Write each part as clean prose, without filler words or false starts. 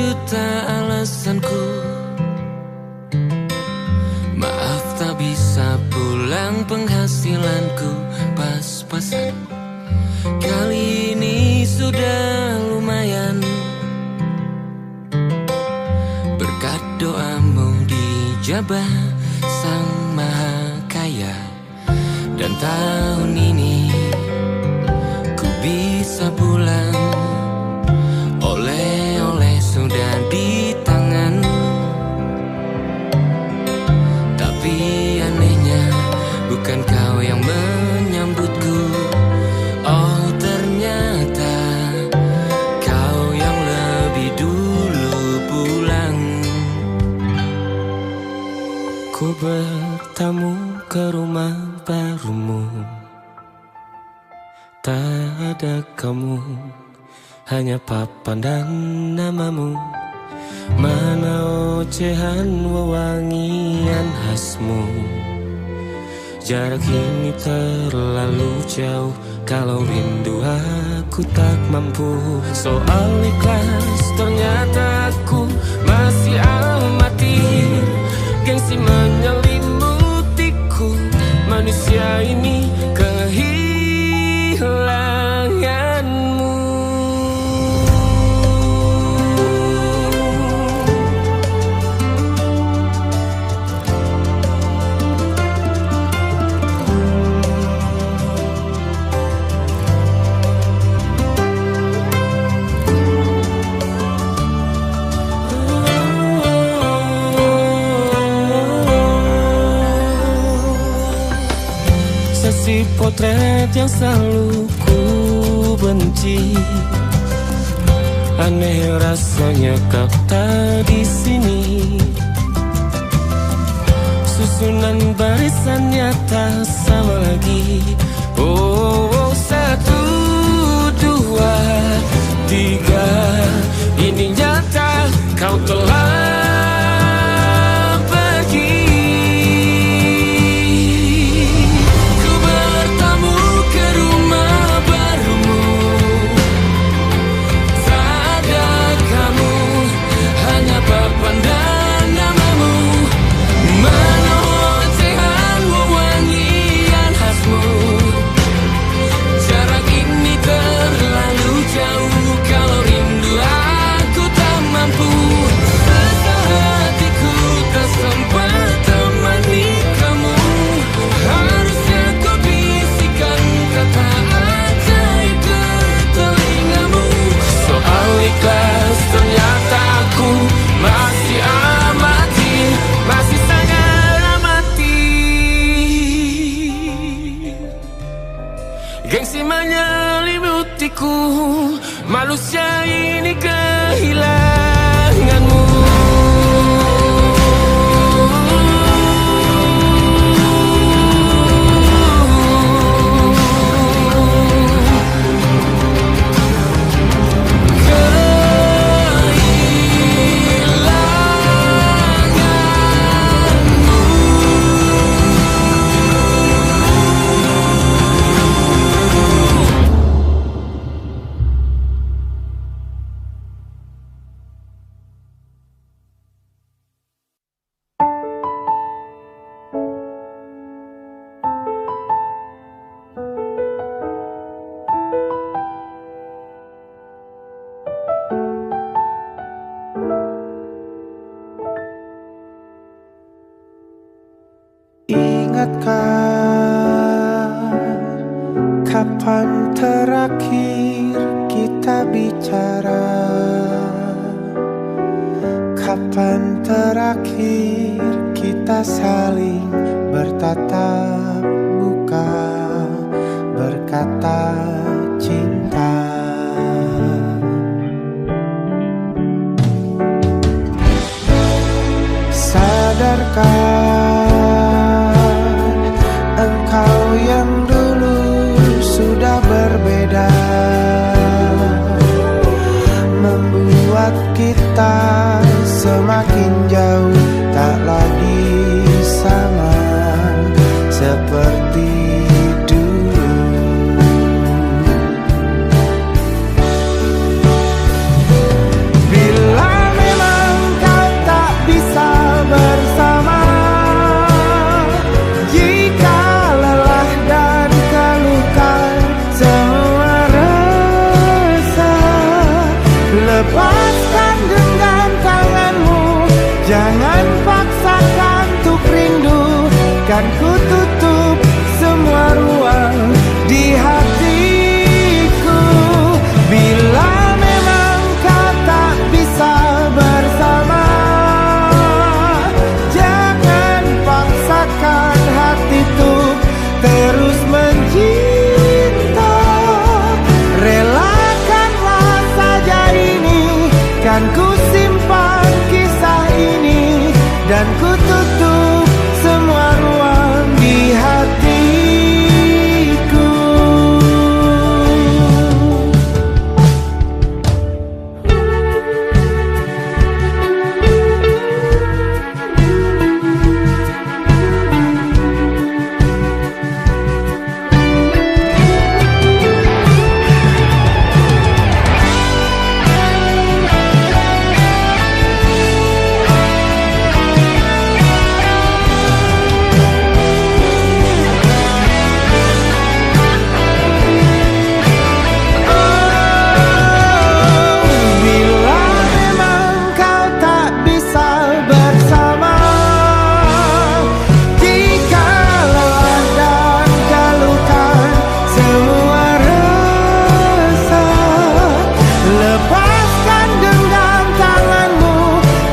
juta alasanku. Maaf tak bisa pulang, penghasilanku pas-pasan. Kali ini sudah lumayan, berkat doamu dijabah Sang Maha Kaya. Dan tahun ini ku bisa pulang, oleh-oleh sudah di tangan. Tapi anehnya bukan kau yang menyambutku. Oh ternyata kau yang lebih dulu pulang. Ku bertamu ke rumah barumu, tak ada kamu, hanya papan dan namamu. Mana ocehan wewangian khasmu. Jarak ini terlalu jauh, kalau rindu aku tak mampu. Soal ikhlas ternyata aku masih amatir. Gengsi menyelimutiku, manusia ini kehilanganmu. Si potret yang selalu ku benci, aneh rasanya kau tak di sini. Susunan barisannya tak sama lagi. Oh, 1, 2, 3, ini nyata kau telah manusia ini kehilanganmu. Kapan terakhir kita bicara? Kapan terakhir kita saling bertatap muka, berkata cinta? Sadarkah engkau yang dulu sudah berbeda, membuat kita semakin jauh, tak lagi sama seperti dulu. Bila lepaskan genggam tanganmu, jangan paksakan untuk rindu. Kan ku tutup semua ruang di hatiku. Bila memang kau tak bisa bersama, jangan paksakan hati untuk terus mencinta. Relakanlah saja ini, kan ku simpan kisah ini, dan ku tutup semua ruang di hatiku.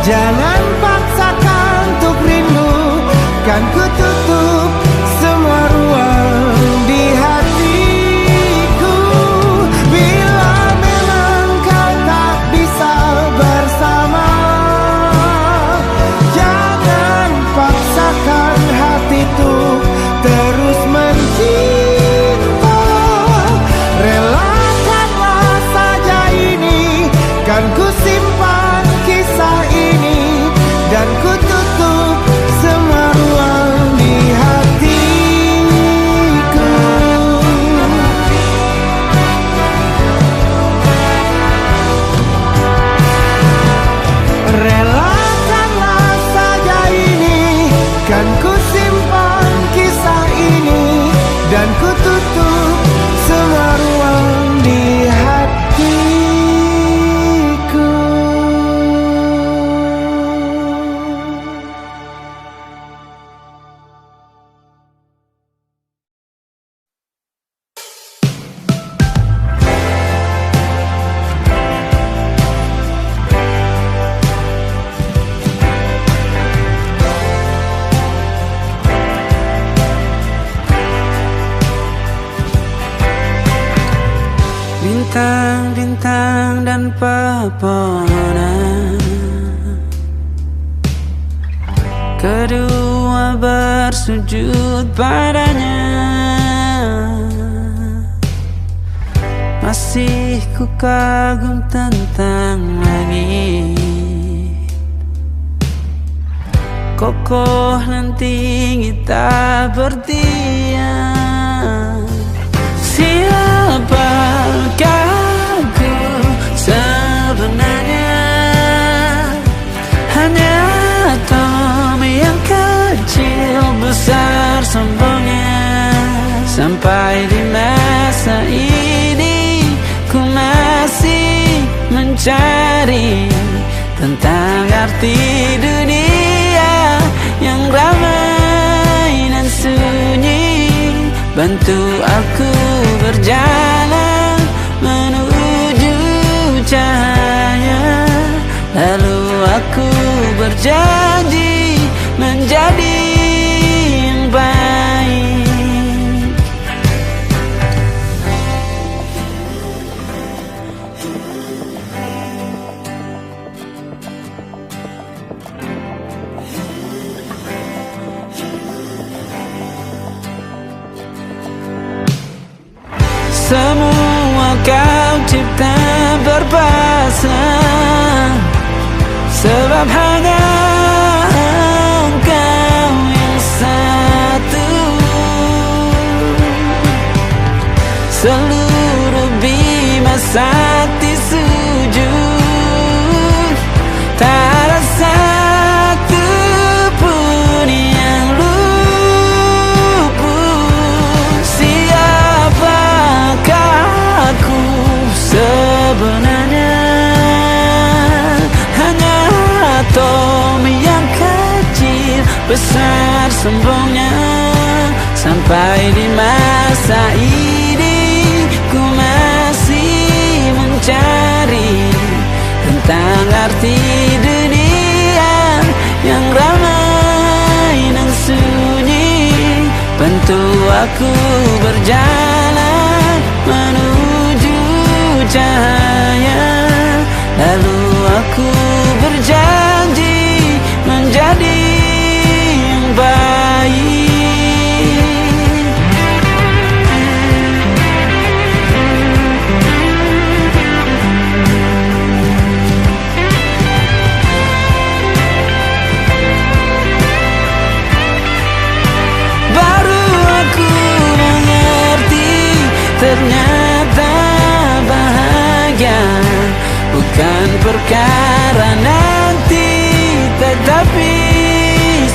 Jangan paksakan untuk rindu, kan ku tutup semua ruang di hatiku. Bila memang kau tak bisa bersama, jangan paksakan hati untuk terus mencinta. Relakanlah saja ini, kan ku simpan kisah ini, dan ku tutup semua ruang di hatiku. Relakanlah saja ini, kan ku simpan kisah ini, dan ku tutup semua ruang di hatiku. Bintang-bintang dan pepohonan, kedua bersujud padanya. Masih ku kagum tentang langit, kokoh dan tinggi tak bertiang. Siapakah aku sebenarnya? Hanya atom yang kecil besar sombongnya. Sampai di masa ini ku masih mencari tentang arti dunia yang ramai dan sunyi. Bantu aku berjalan menuju cahaya, lalu aku berjanji menjadi yang baik. Semua kau cipta berpasang, sebab hanya engkau yang satu. Seluruh bima sakti sujud, tak ada satu pun yang luput. Siapakah aku sebenarnya? besar sombongnya, sampai di masa ini ku masih mencari tentang arti dunia yang ramai dan sunyi. Bantu aku berjalan menuju cahaya, lalu aku berjanji menjadi yang baik. Baru aku mengerti, ternyata bahagia bukan perkara nanti, tetapi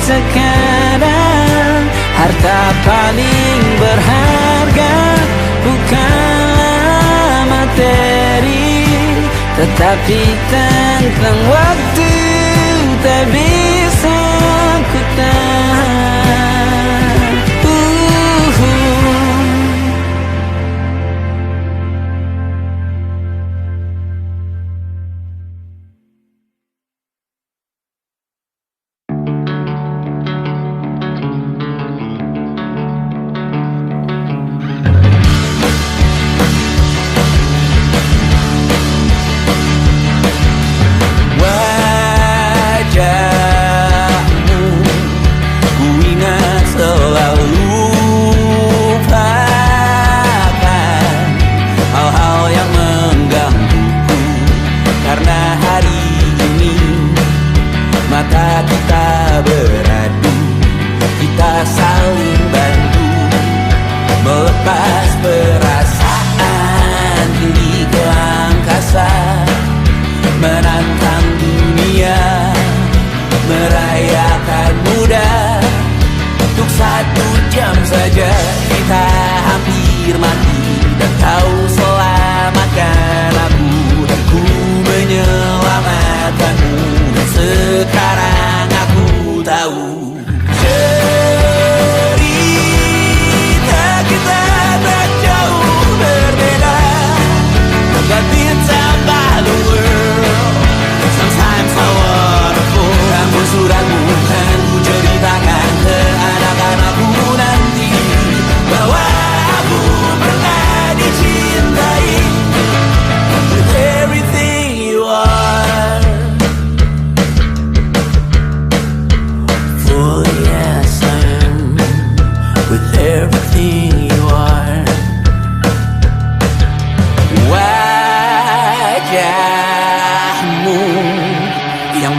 sekarang. Harta paling berharga bukanlah materi, tetapi tentang waktu tak bisa ku tahan.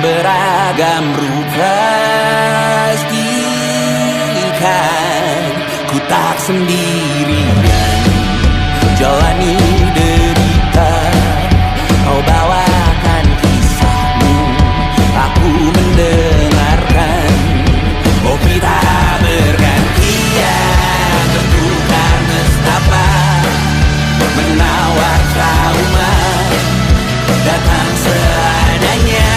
Beragam rupa pastikan ku tak sendirian jalani derita. Kau bawakan kisahmu, aku mendengarkan. Oh kita bergantian bertukar nestapa, menawar trauma datang seadanya.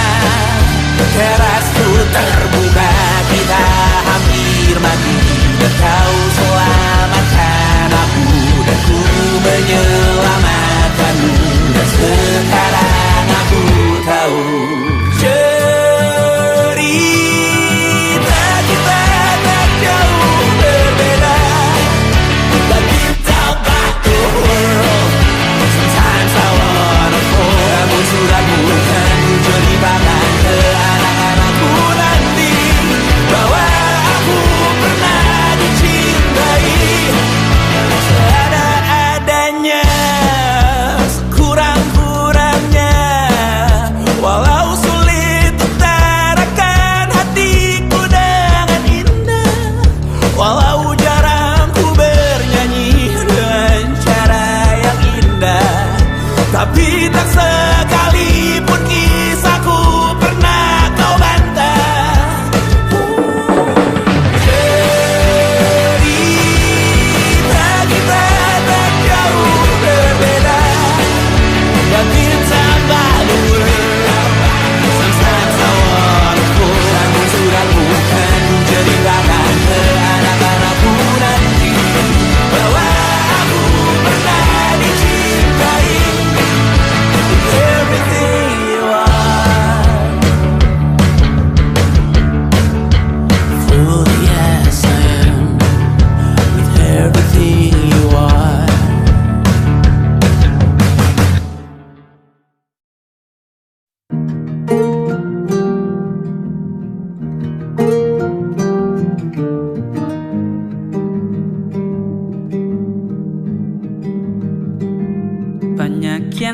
Terasku terbuka, kita hampir mati, dan kau selamatkan aku, dan ku menyelamatkanmu. Dan sekarang aku tahu cerita kita tak jauh berbeda. But kita back to world. Sometimes I wanna fall. Namun sudah bukan ku ceritakan ke anak-anakku nanti bahwa aku pernah dicintai seadanya.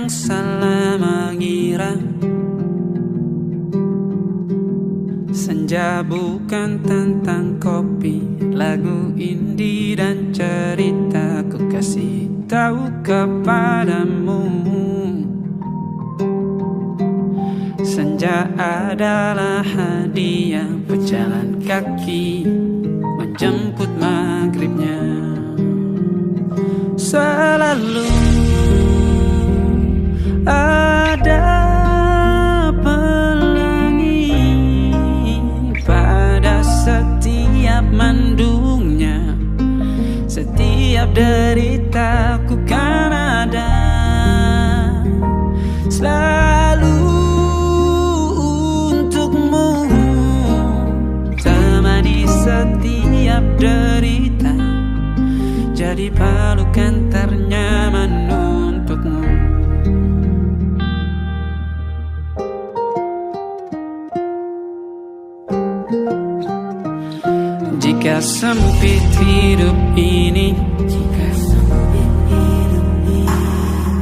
yang salah mengira senja bukan tentang kopi, lagu indie dan cerita ku kasih tahu kepadamu. Senja adalah hadiah pejalan kaki menjemput maghribnya. Selalu ada pelangi pada setiap mendungnya. Setiap deritaku kan ada selalu untukmu, temani setiap derita, jadi pelukan ternyaman untukmu. Jika sempit hidup ini,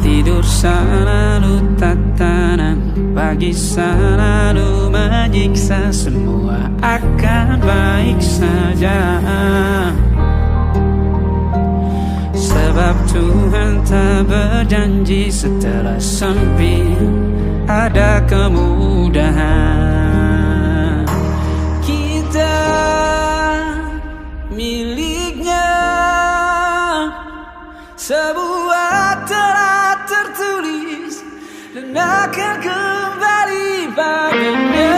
tidur selalu tatanan, pagi selalu menyiksa, semua akan baik saja. Sebab Tuhan tak berjanji setelah sempit ada kemudahan. Kita miliknya sebuah telah tertulis dan akan kembali padanya.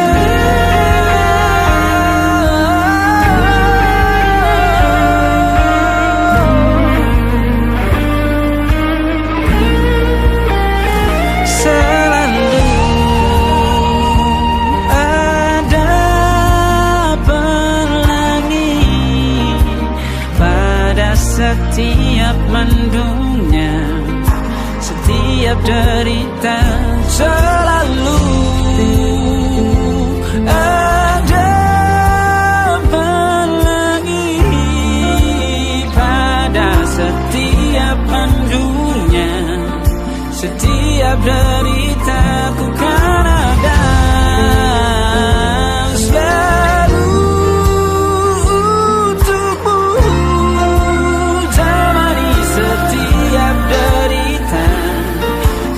Setiap mendungnya, setiap derita, selalu ada pelangi pada setiap mendungnya. Setiap derita ku kan ada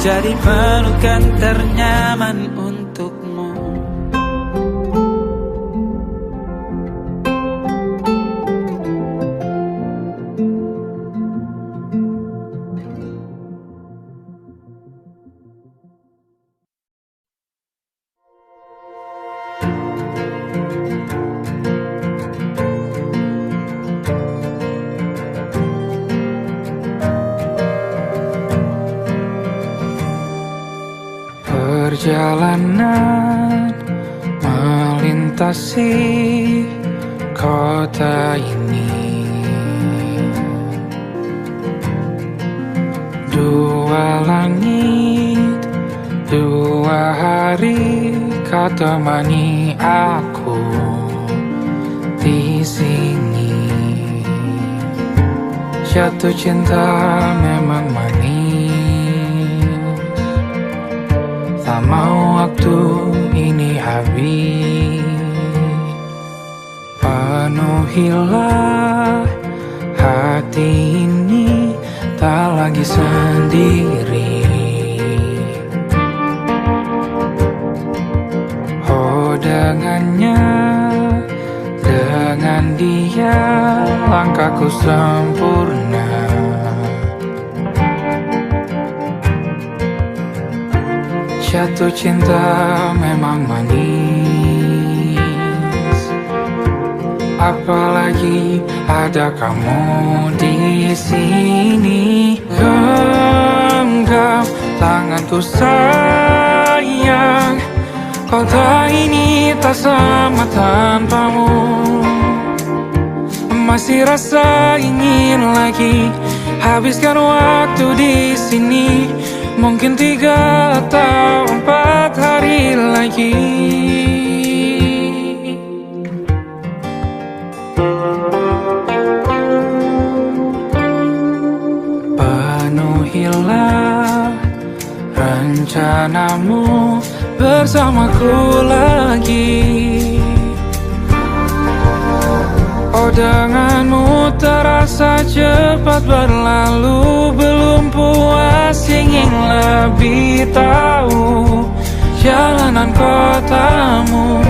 jadi pelukan ternyaman untukmu. Perjalanan melintasi kota ini, dua langit, dua hari kau temani aku di sini. Jatuh cinta memang manis, tak mau waktu ini habis. Penuhilah hati ini, tak lagi sendiri. Oh dengannya, dengan dia langkahku sempurna. Jatuh cinta memang manis, apalagi ada kamu di sini. Genggam tanganku sayang, kota ini tak sama tanpamu. Masih rasa ingin lagi habiskan waktu di sini. Mungkin 3 atau 4 hari lagi. Penuhilah bersamaku lagi. Oh, denganmu terasa cepat berlalu. Belum puas ingin lebih tahu jalanan kotamu.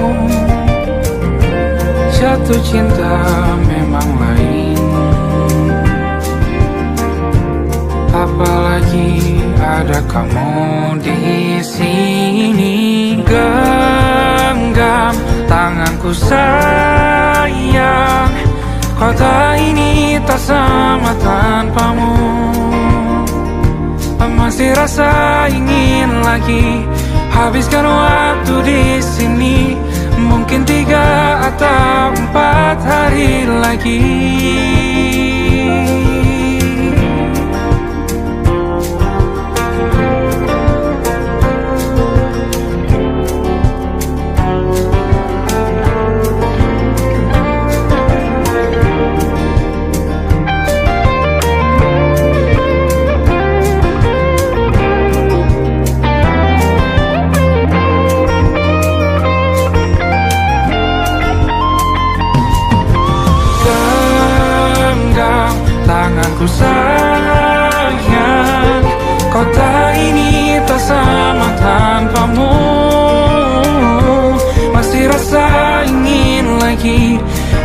Jatuh cinta memang lain, apalagi ada kamu di sini. Genggam tanganku sayang, kota ini tak sama tanpamu. Masih rasa ingin lagi habiskan waktu di sini. Mungkin 3 atau 4 hari lagi. Tanganku sayang, kota ini tak sama tanpamu. Masih rasa ingin lagi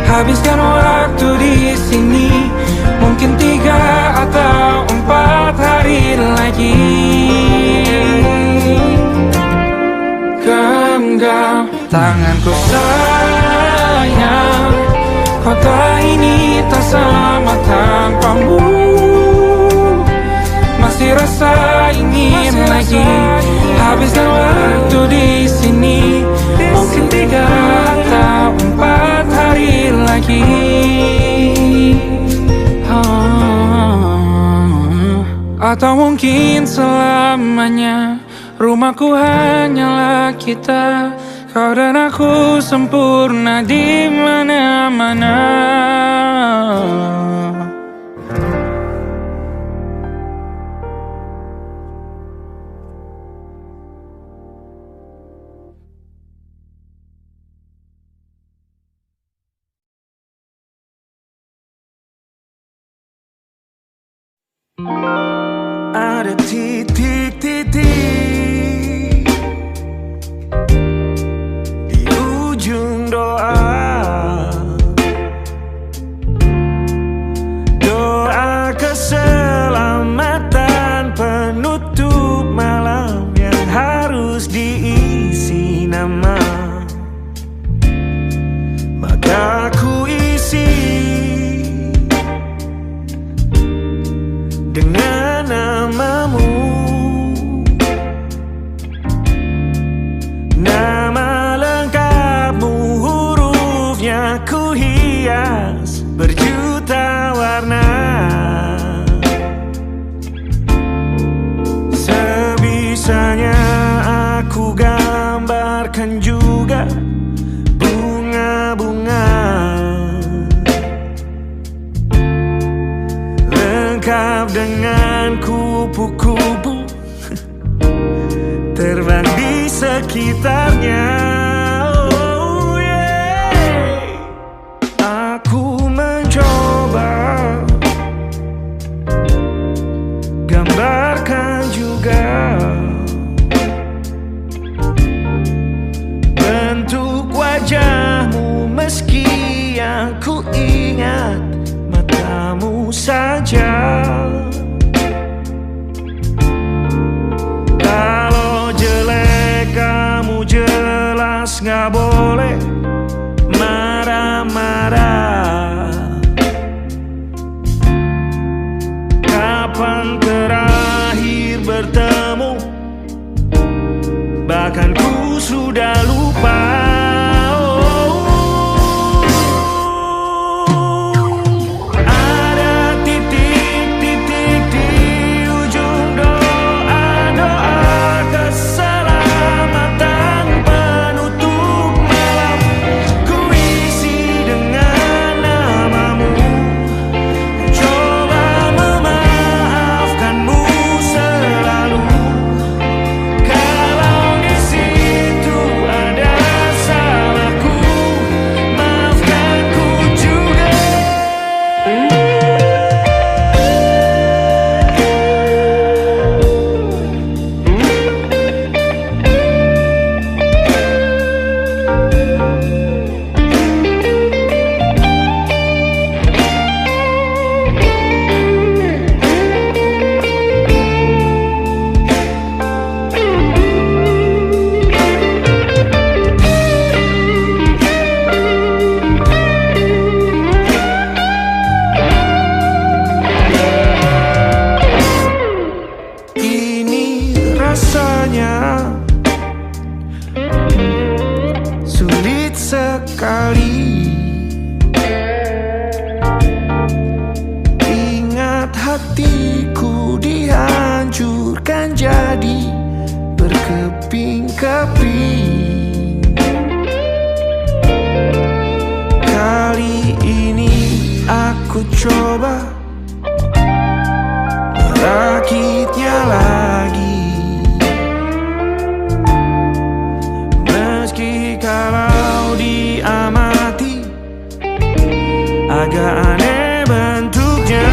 habiskan waktu di sini. Mungkin 3 atau 4 hari lagi. Genggam tanganku sayang, kota ini tak sama tanpamu. Masih rasa ingin lagi habiskan waktu di sini. Mungkin 3 atau 4 hari lagi. Atau mungkin selamanya. Rumahku hanyalah kita, kau dan aku sempurna di mana-mana. Ada titik-titik di ujung doa, doa keselamatan penutup malam yang harus diisi nama. Maka ku isi dengan namamu, nama lengkapmu, hurufnya ku hias berjuta warna. Sebisanya aku gambarkan juga bunga-bunga lengkap dengan kupu-kupu terbang di sekitarnya. Oh yeah. Aku mencoba gambarkan juga bentuk wajahmu, meski yang ku ingat matamu saja. Kalau jelek kamu jelas gak boleh marah-marah. Kapan terakhir bertemu, bahkan ku sudah lupa. Situ sekali. Ingat hatiku dihancurkan jadi berkeping-keping. Kali ini aku coba merakitnya lagi. Meski kalau diamati agak aneh bentuknya.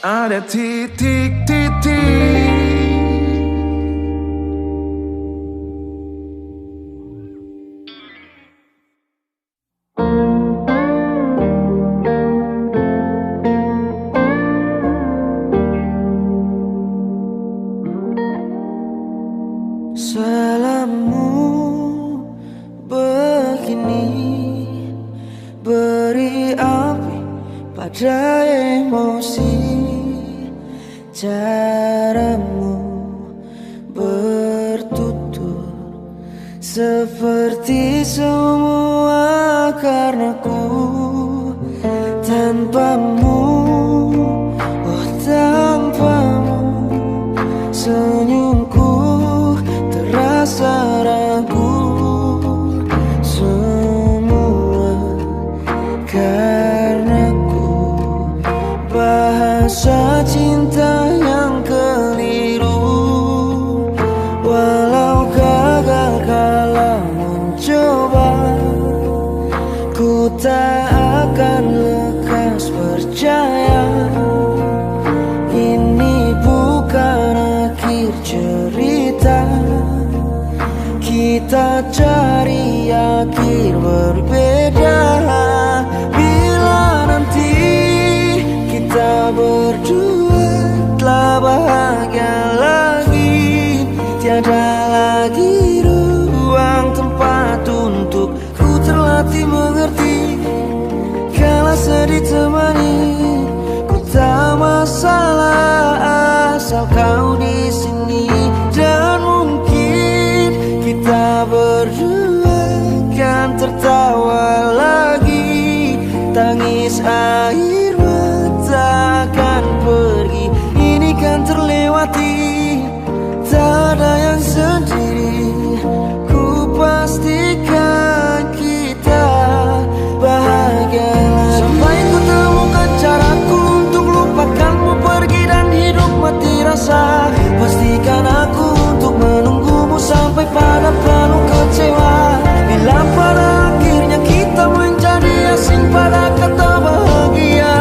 Ada titik-titik. Salahmu begini, beri api pada emosi. Caramu bertutur seperti semua karenaku. Tanpamu, oh tanpamu, senyumku terasa ragu. Semua karenaku, bahasa cinta yang keliru. Walau gagal kala mencoba, ku tak akan lekas percaya. Ini bukan akhir cerita, kita cari akhir berbeda. Bila nanti kita berdua telah bahagia lagi, tiada lagi ruang tempat untuk ku terlatih mengerti. Kala sedih temani, ku tak masalah asal kau di sini. Dan mungkin kita berdua kan tertawa lagi, tangis air mata akan pergi. Ini kan terlewati, tak ada yang sendiri. Ku pastikan kita bahagia lagi. Sampai ku temukan caraku untuk lupakanmu pergi dan hidup mati rasa. Pastikan aku untuk menunggumu sampai pada penuh kecewa. Bila pada akhirnya kita menjadi asing pada kata bahagia,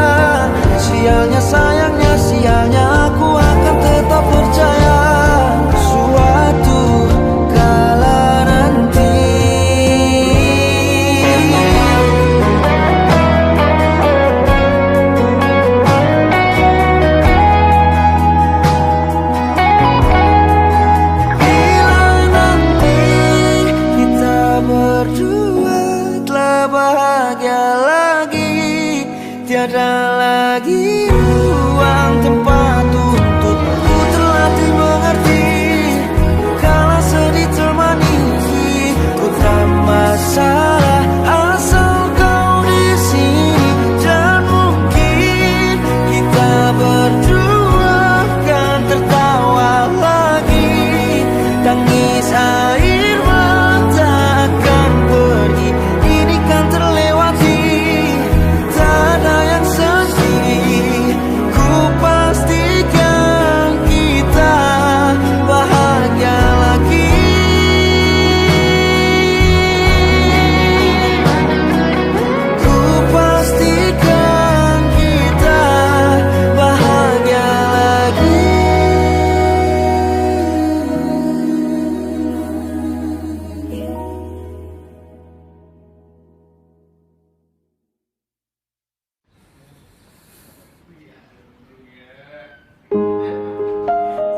sialnya sayangnya sialnya aku akan tetap percaya. Suatu kala nanti tiada lagi ruang tempat untuk ku terlatih mengerti. Kala sedih temani, ku tak masalah asal kau di sini. Dan mungkin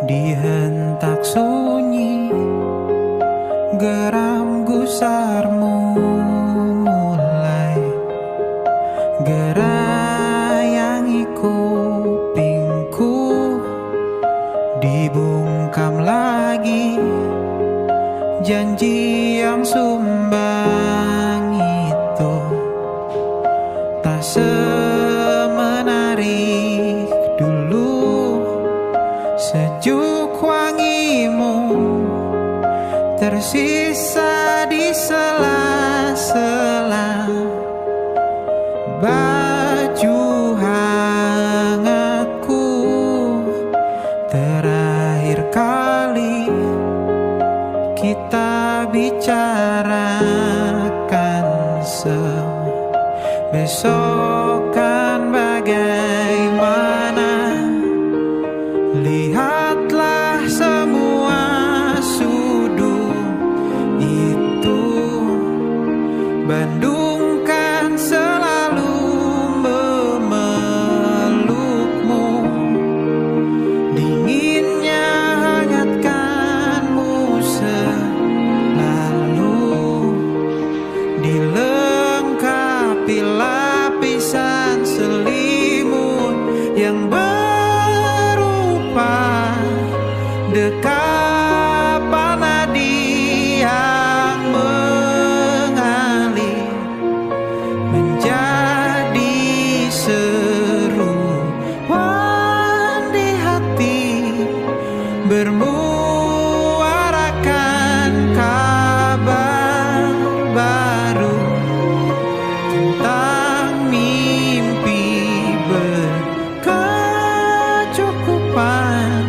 Dihentak sunyi, geram gusarmu mulai gerayangi kupingku. Dibungkam lagi janji yang sumbang itu, tak semenarik dulu. Sejuk wangimu tersisa di sela-sela baju hangatku. Terakhir kali kita bicarakan besokan bagaimana. Lihatlah semua sudut itu, Bandung kan selalu memelukmu. Dinginnya hangatkanmu selalu, dilengkapi lapisan selimut yang dekapan nadi yang mengalir menjadi seruan di hati, bermuarakan kabar baru tentang mimpi berkecukupan,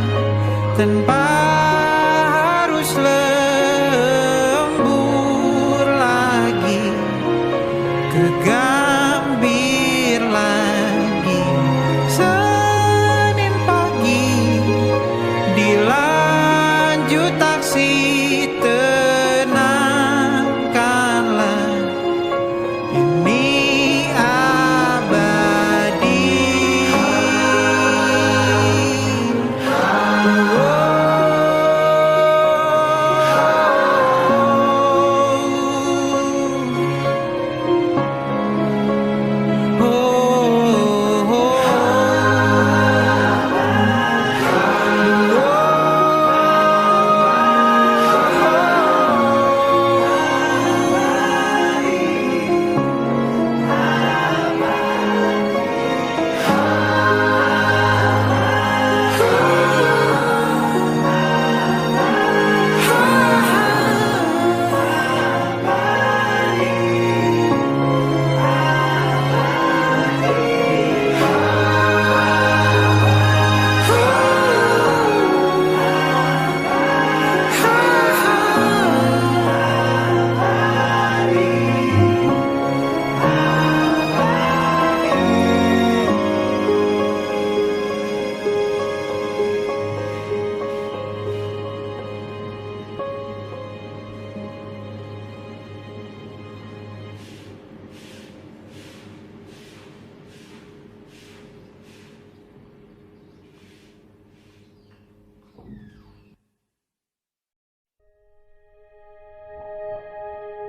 tanpa harus lembur lagi, kegambir lagi. Senin pagi dilanjut taksi, tenangkanlah ini abadi.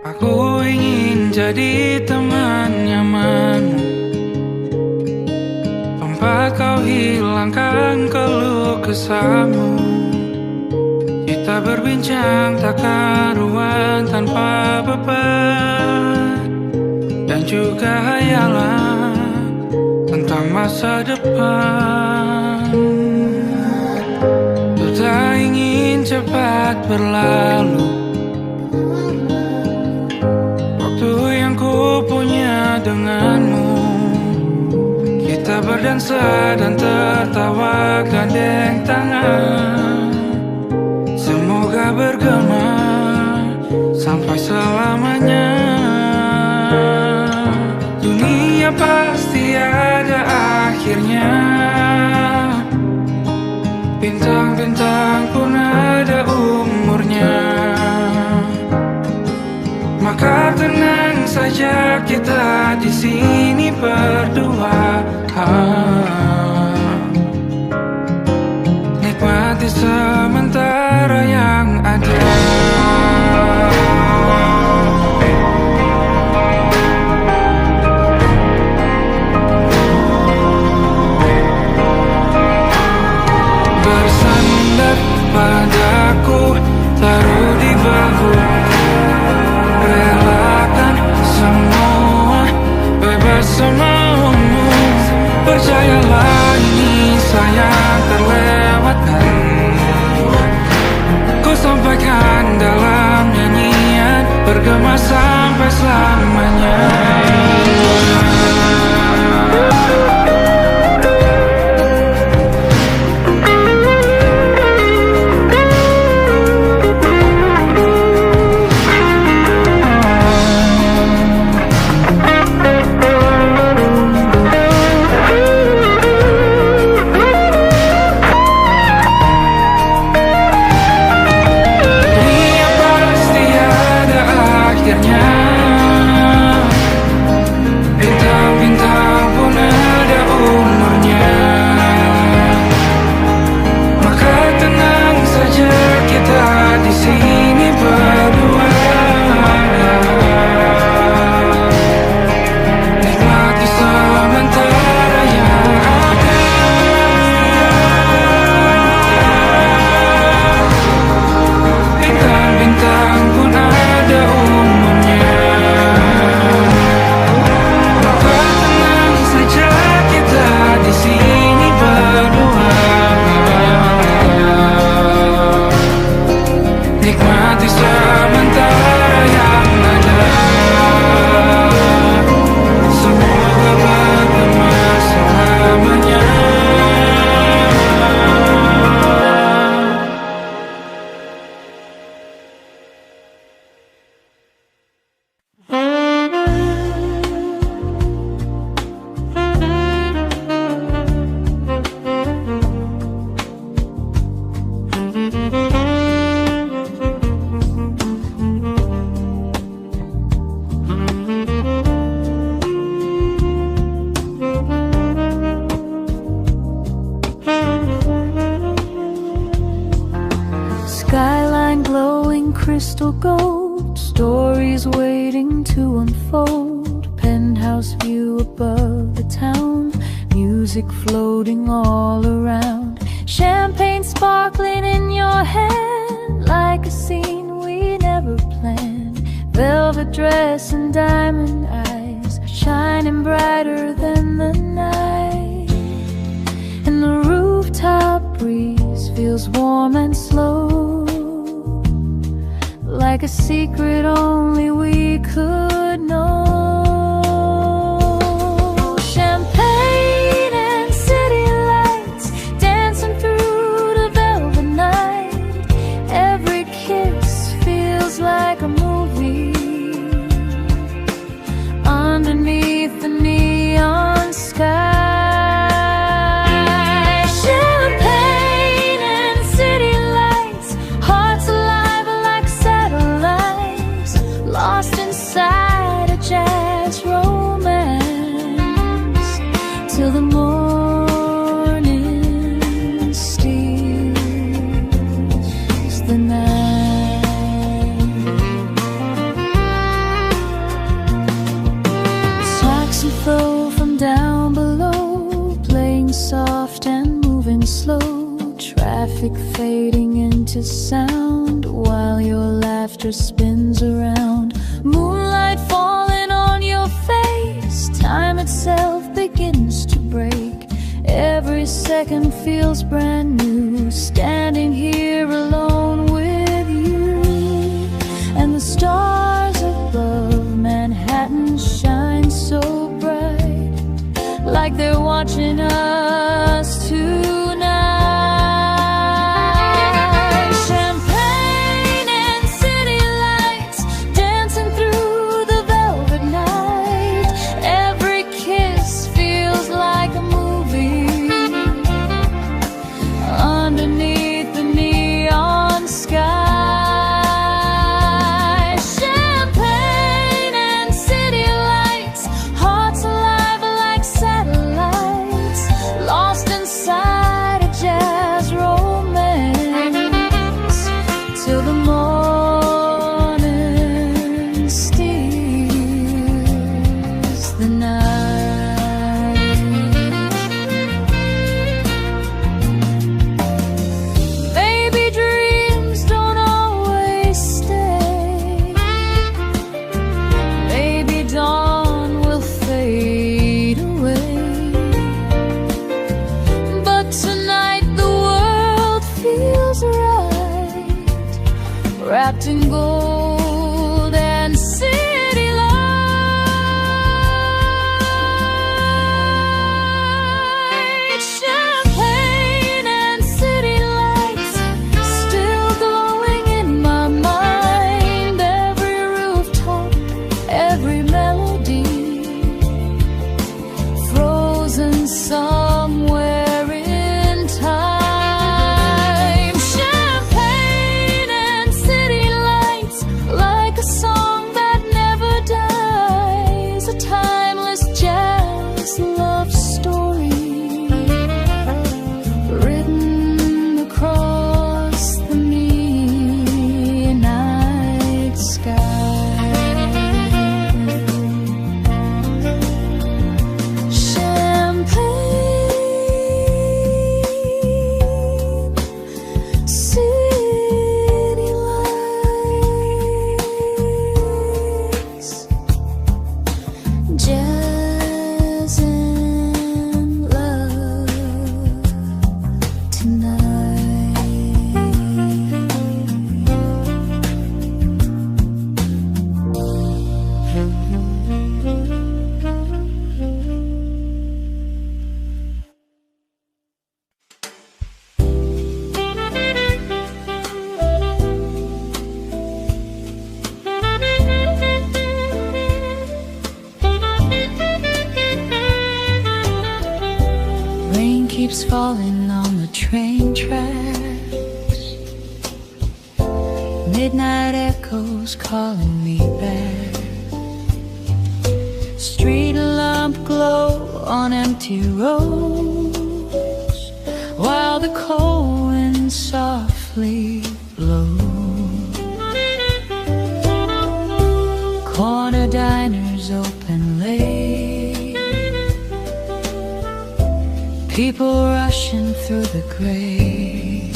Aku ingin jadi teman nyamanmu, tempat kau hilangkan keluh kesahmu. Kita berbincang tak karuan tanpa beban, dan juga hayalan tentang masa depan. Ku tak ingin cepat berlalu denganmu. Kita berdansa dan tertawa gandeng tangan, semoga bergema sampai selamanya. Dunia pasti ada akhirnya, bintang-bintang pun ada umurnya. Maka tenang saja kita di sini berdua, nikmati town, music floating all around, champagne sparkling in your hand like a scene we never planned. Velvet dress and diamond eyes shining brighter than the night, and the rooftop breeze feels warm and slow, like a secret only we could know. Champagne and city lights dancing through the velvet night. Every kiss feels like a movie underneath the neon sky. Till the morning steals the night. Saxophone from down below, playing soft and moving slow. Traffic fading into sound while your laughter spins around. Moonlight falling on your face, time itself begins to break. Every second feels brand new, standing here alone with you. And the stars above Manhattan shine so bright, like they're watching us tonight. Champagne and city lights dancing through the velvet night. Every kiss feels like a movie underneath the neon sky. Champagne and city lights, hearts alive like satellites, lost inside a jazz romance, till the morning steals the night. Baby dreams don't always stay. Baby dawn will fade away. But tonight the world feels right, wrapped in gold and city lights. Champagne and city lights still glowing in my mind. Every rooftop, every melody, frozen somewhere in time. Champagne and city lights, like a song that never dies, a timeless jazz love story written across the midnight sky. Champagne, city lights, jazz and love tonight. Rain keeps falling on the train tracks. Midnight echoes calling me back. Street lamp glow on empty roads, while the cold wind softly blows. Corner diners open late, people rushing through the gray,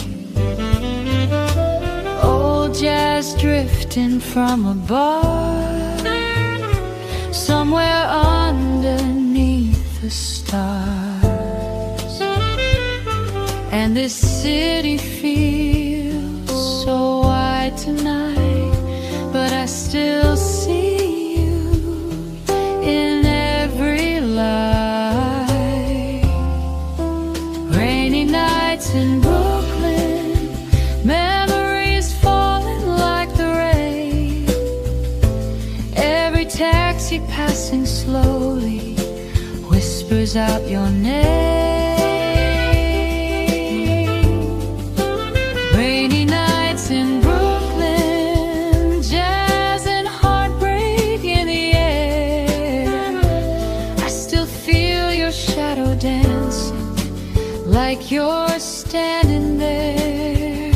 old jazz drifting from a bar somewhere underneath the stars. And this city feels so wide tonight, but I still see you in every light. Rainy nights in Brooklyn, memories falling like the rain. Every taxi passing slowly whispers out your name. Rainy nights in Brooklyn, jazz and heartbreak in the air. I still feel your shadow dancing like you're standing there.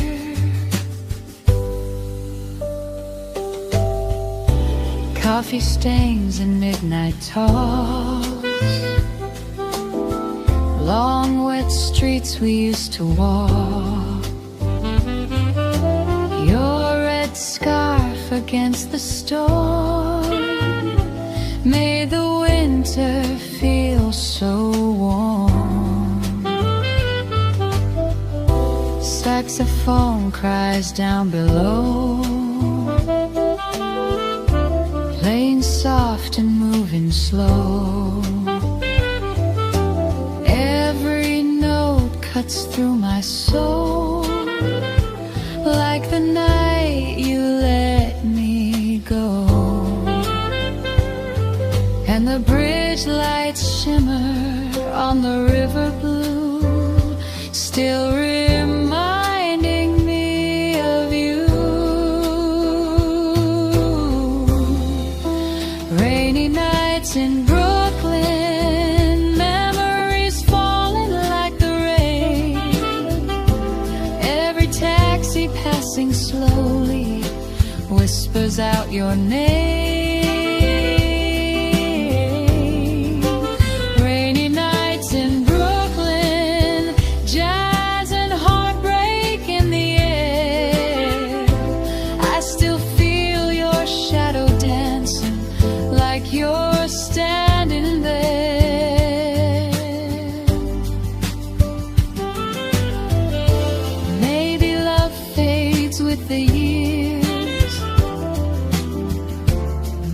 Coffee stains and midnight talks, long wet streets we used to walk, your red scarf against the storm made the winter feel so warm. Saxophone cries down below, playing soft and moving slow. Every note cuts through my soul like the night you let me go. And the bridge lights shimmer on the river blue, still reminding me of you. Rainy nights in Brooklyn, memories falling like the rain. Every taxi passing slowly whispers out your name. Rainy nights in Brooklyn, jazz and heartbreak in the air. I still feel your shadow dancing like you're standing there. Maybe love fades with the years,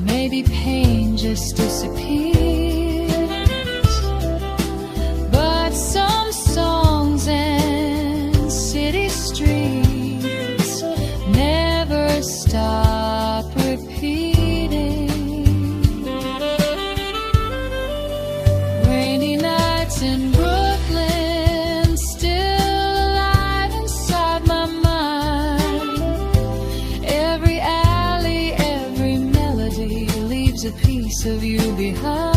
maybe pain just disappears, but some songs and city streets never stop repeating. Rainy nights in Brooklyn, still alive inside my mind. Every alley, every melody leaves a piece of you behind.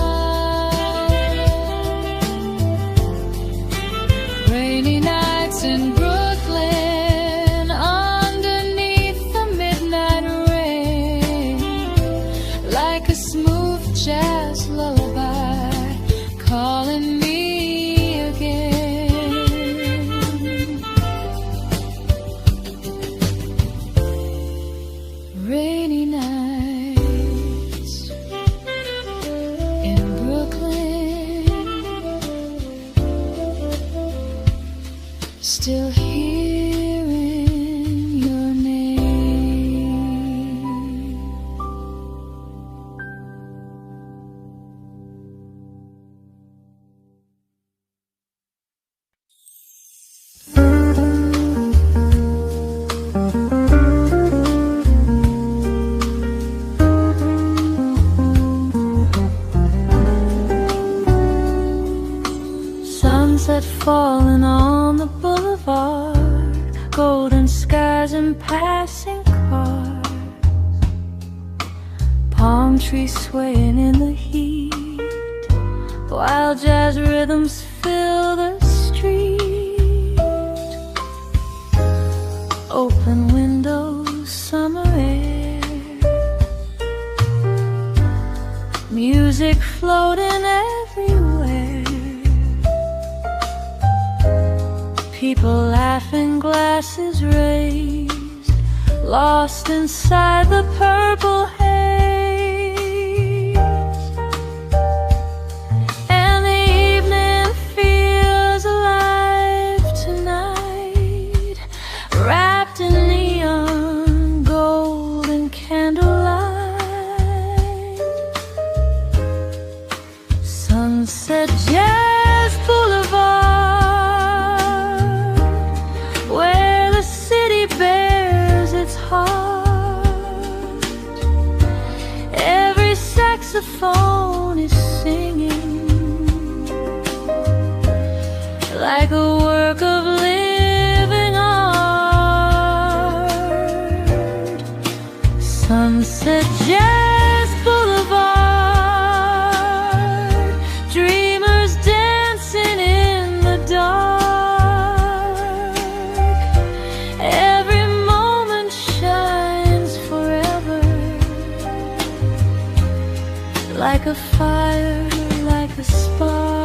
Rainy nights in Brooklyn, underneath the midnight rain, like a smooth jazz lullaby calling me again. Rainy nights in Brooklyn, still hearing your name. Sunset falling on the boulevard, golden skies and passing cars, palm trees swaying in the heat, while jazz rhythms fill the street. Open windows, summer air, music floating everywhere. People laughing, glasses raised, lost inside the purple haze. And the evening feels alive tonight, wrapped in neon, gold and candlelight. Sunset Jazz Boulevard, where the city bears its heart. Every saxophone is singing like a work of living art. Sunset Jazz Boulevard, dreamers dancing in the dark. Every moment shines forever, like a fire, like a spark.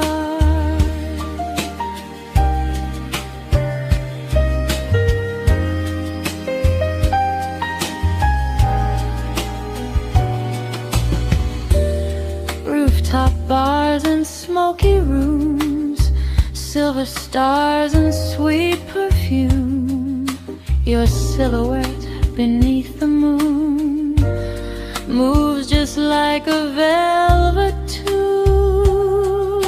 Rooftop bars and smoky rooms, silver stars and sweet perfume. Your silhouette beneath the moon moves just like a velvet tune.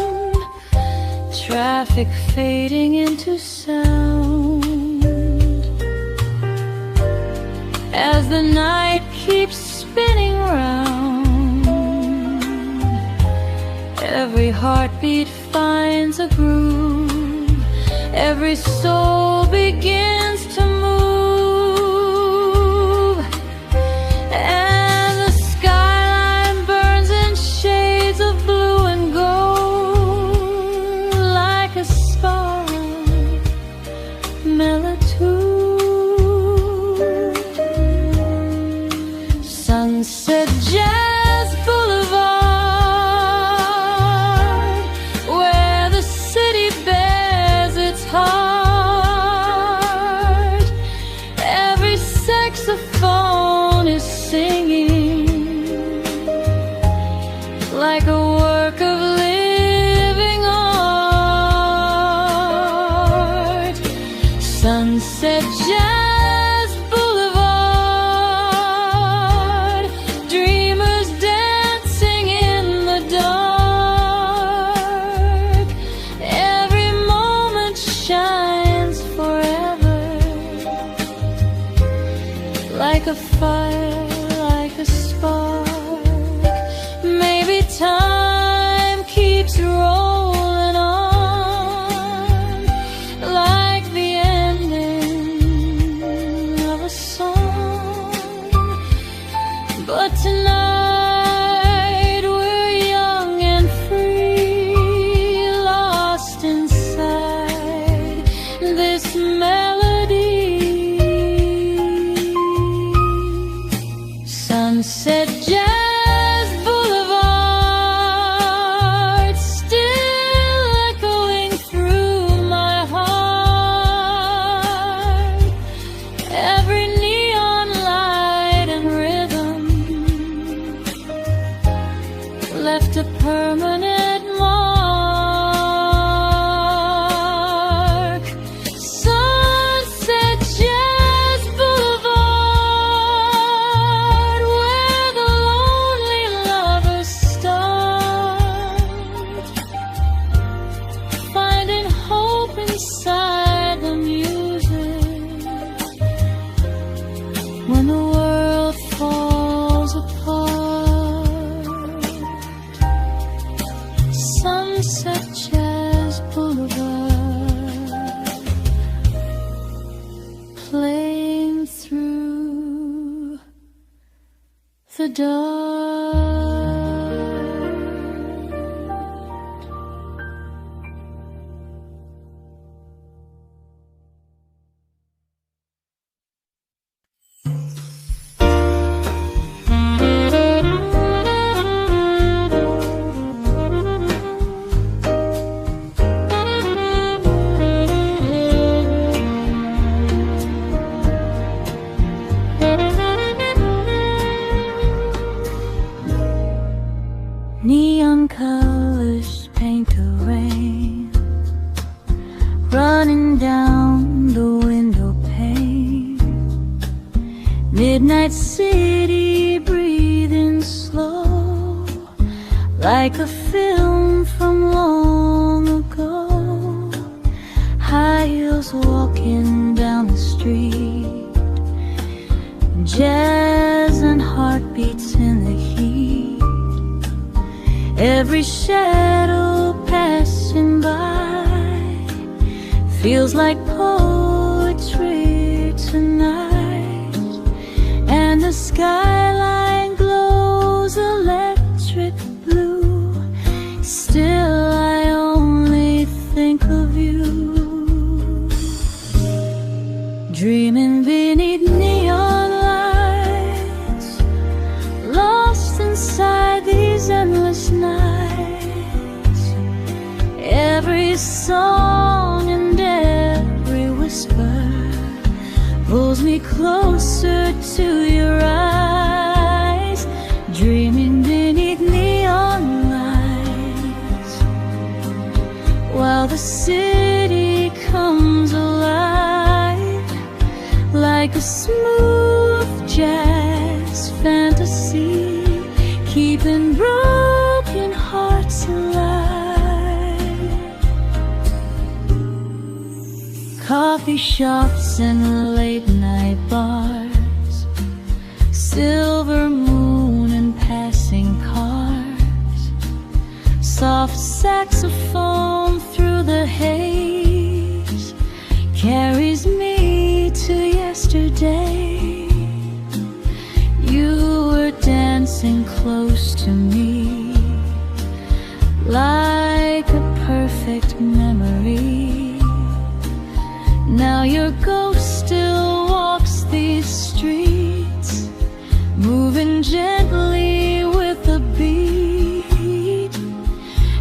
Traffic fading into sound as the night keeps spinning round. Every heartbeat finds a groove, every soul begins to move, and the skyline burns in shades of blue and gold, like a spark, melitude. Sunset Jazz Boulevard, where the city bears its heart. Every saxophone is singing like a work of living art. Sunset Jazz Boulevard, dreamers dancing in the dark. Every moment shines forever, like a fire, like a spark. Maybe time keeps rolling on, like the ending of a song. But tonight we're young and free, lost inside this melody. rain running down the window pane. Midnight city breathing slow, like a film from long ago. High heels walking down the street, jazz and heartbeats in the heat. Every shadow passing by feels like poetry tonight. And the skyline glows electric blue. Still I only think of you, dreaming beneath neon lights, lost inside these endless nights. Every song and every whisper pulls me closer to your eyes, dreaming beneath neon lights, while the city comes alive, like a smooth jazz fantasy, keeping broken hearts alive. Coffee shops and late night bars, silver moon and passing cars, soft saxophone through the haze carries me to yesterday. You were dancing close to me, like a perfect memory. Now your ghost still walks these streets, moving gently with the beat.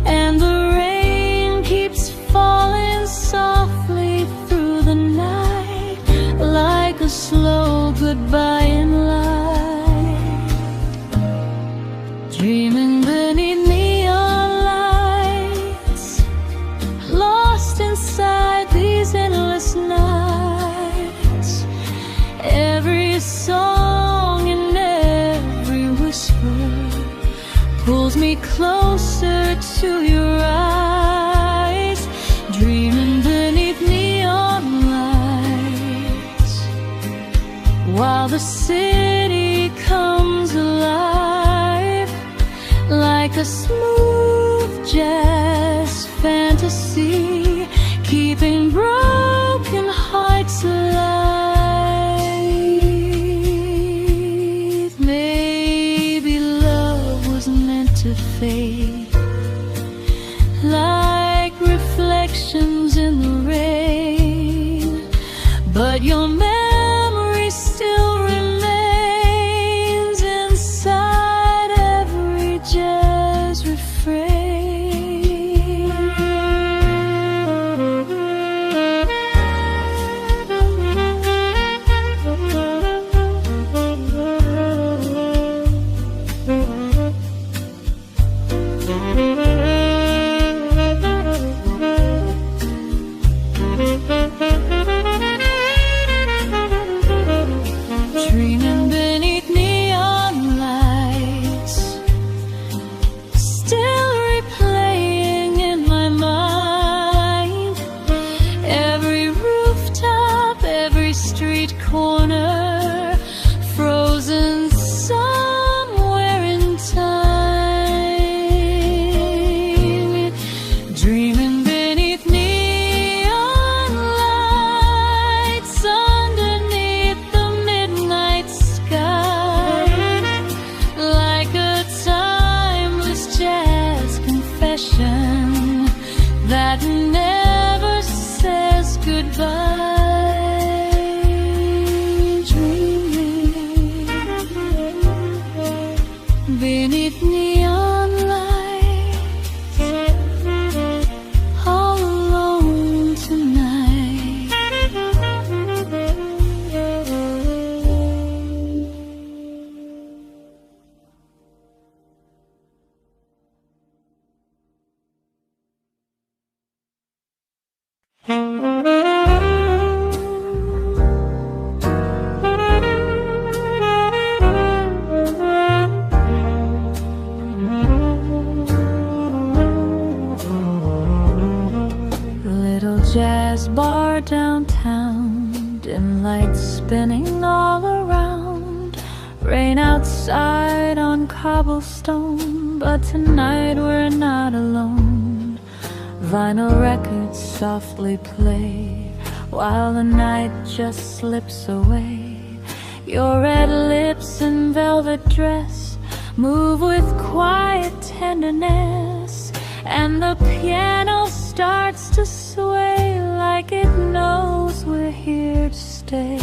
And the rain keeps falling softly through the night, like a slow goodbye in light. Dreaming beneath neon lights, lost inside these endless nights. Every song and every whisper pulls me closer to your eyes, dreaming beneath neon lights, while the city comes alive, like a smooth jazz fantasy, keeping broken hearts alive. Maybe love was meant to fade, like reflections in the rain, but your memory still remains inside every jazz refrain. Dreaming beneath neon lights, still replaying in my mind. Every rooftop, every street corner, frozen somewhere in time. Dreaming beneath neon lights, underneath the midnight sky, like a timeless jazz confession that never says goodbye. Dreaming beneath neon lights, all alone tonight. jazz bar downtown, dim lights spinning all around. Rain outside on cobblestone, but tonight we're not alone. Vinyl records softly play while the night just slips away. Your red lips and velvet dress move with quiet tenderness, and the piano starts to sway like it knows we're here to stay.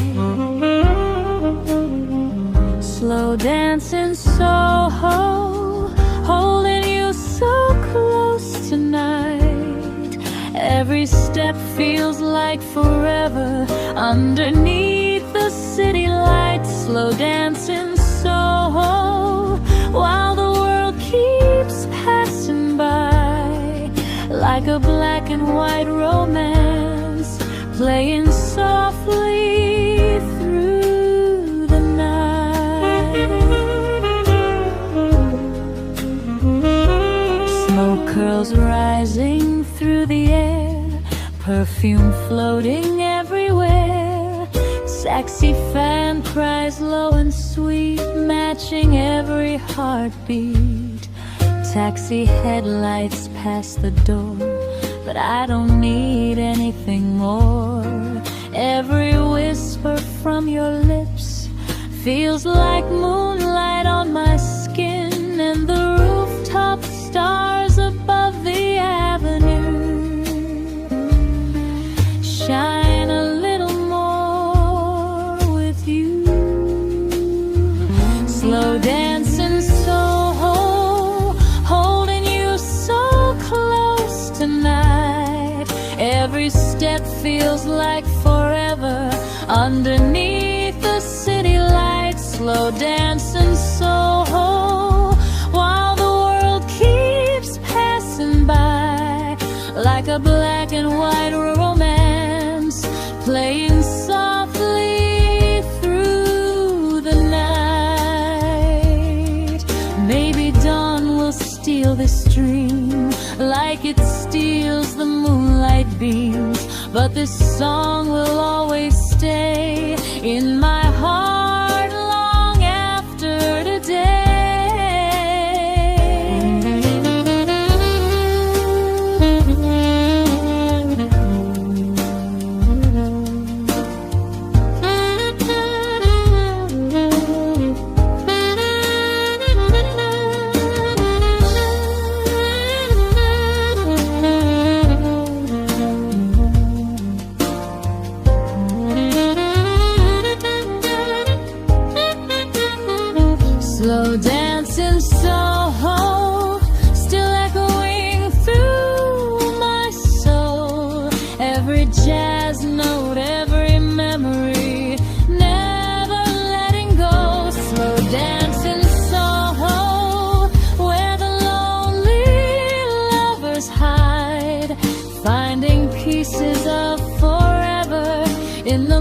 Slow dance in Soho, holding you so close tonight. Every step feels like forever underneath the city lights. Slow dance in Soho while the world keeps passing by, like a black and white romance playing softly through the night. Smoke curls rising through the air, perfume floating everywhere. Sexy fan cries low and sweet, matching every heartbeat. Taxi headlights pass the door, but I don't need anything more. Every whisper from your lips feels like moonlight on my skin, and the rooftop stars above the avenue shine a little more with you. Slow dance in Soho, holding you so close tonight. Every step feels like forever underneath the city lights. Slow dance in Soho while the world keeps passing by, like a black and white romance playing softly through the night. Maybe dawn will steal this dream like it steals the moonlight beams, but this song will always stay in my heart long after today. Slow dance in Soho, still echoing through my soul. Every jazz note, every memory, never letting go. Slow dance in Soho, where the lonely lovers hide, finding pieces of forever in the